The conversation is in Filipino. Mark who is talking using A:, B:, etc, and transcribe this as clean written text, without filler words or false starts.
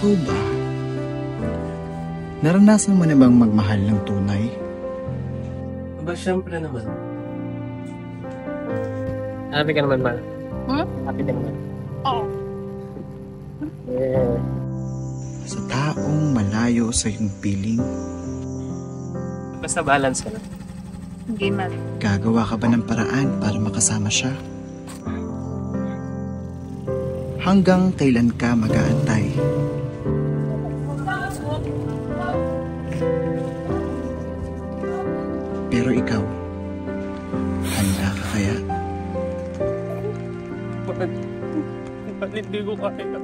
A: Ikaw ba? Naranasan mo na bang magmahal ng tunay?
B: Aba, syempre naman.
C: Happy ka naman, Ma. Happy ka naman.
D: Oo.
C: Yeah.
A: Sa taong malayo sa iyong piling,
C: Basta balance ka lang.
D: Hindi man.
A: gagawa ka ba ng paraan para makasama siya? Hanggang kailan ka mag-aantay? Pero ikaw, handa ka kaya?
C: Bakit hindi ko kaya?